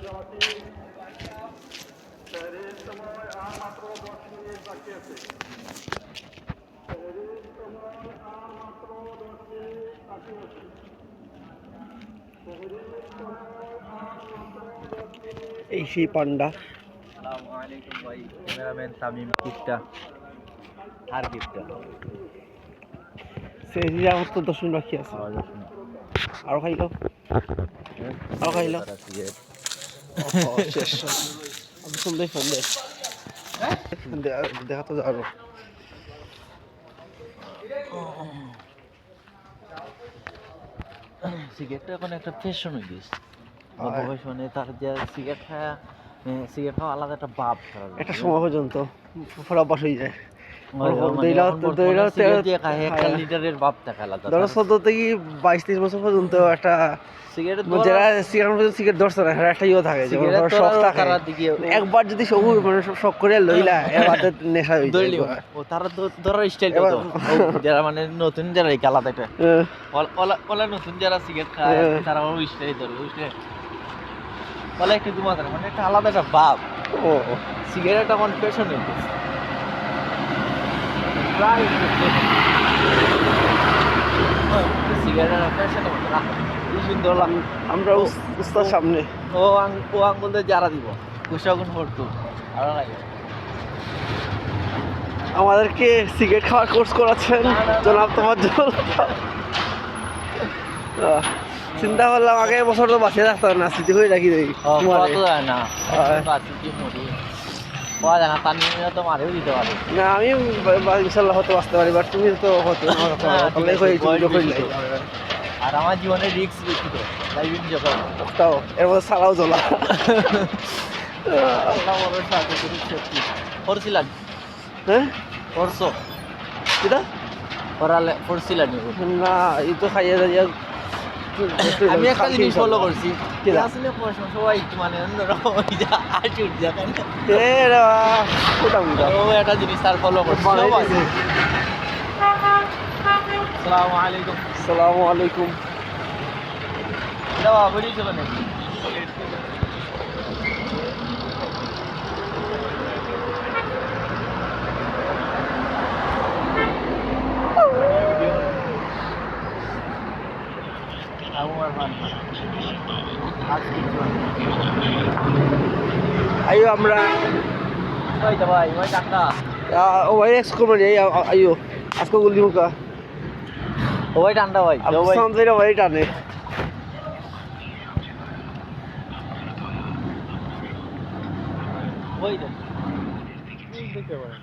এই সেই পান্ডা। আসসালামু আলাইকুম ভাই, ক্যামেরাম্যান তামিম কিপটা আর কিপটা সেই আমার তো 10 মিনিট বাকি আছে। আরো খাইলো আরো খাইলো শেষ। আমি শুনলে ফোন দে দেখা তো আরো সিগারেটটা এখন একটা ফ্যাশন হয়ে গেছে। মানে তার যে সিগারেট খাওয়া আলাদা একটা ভাব, একটা সময় পর্যন্ত পুরো অভ্যাস হয়ে যায়। লিটারের ভাবটা আলাদা। ধরো 14 থেকে 22-23 বছর পর্যন্ত একটা যারা সিগারেট ধরছে না একটা ইয়ে থাকে, শখ থাকে। একবার যদি মানে শখ করে লইলা এবার নেশা হয়ে যায়। ও তারা তো ধরার স্টাইল যারা মানে নতুন যারা আলাদা একটা ওলা নতুন যারা সিগারেট খায় তারা ওই স্টাইল ধরে ওলা একটু ঘুমা ধরে, মানে একটা আলাদা একটা ভাব। ও সিগারেট এখন ফ্যাশন হয়ে গেছে। আমরা উস্তাদ সামনে ও আঙ্গুল দিয়ে যারা দিব কুশাগুন ফটো ভালো লাগে। আমাদেরকে সিগারেট খাওয়ার কোর্স করাচ্ছেন জনাব তোমার জন্য। চিন্তা করলাম আগে বছর তো বাঁচিয়ে রাখতে না, স্মৃতি করে রাখি দেই না পাওয়া যায় না, তার নিয়ে তো মারেও দিতে পারে না। আমি ইনশাল্লাহ হয়তো বাঁচতে পারি, বাট তুমি তো হতো আর আমার জীবনে রিস্ক বেশি তো ড্রাইভিং যখন তাও এর মধ্যে সারাও জ্বলা। পড়ছিলাম হ্যাঁ পড়ছো কিটা পড়ালে পড়ছিলাম না, এই তো খাইয়ে যাইয়া। আমি একটা জিনিস ফলো করছি, আসলে পড়াশোনা সবাই একটু মানে অন্যরকম একটা জিনিস তার ফলো করছি। আসসালামু আলাইকুম। আসসালামু আলাইকুম। দাও বলি চলো নাকি আইও আমরা ভাই ভাই টাকা ও ভাই এক্স করবেন আইও আজকে গুলি মুখা ও ভাই ঠান্ডা ভাই সামনে ভাই টানে ওই তো দেখতে পারেন।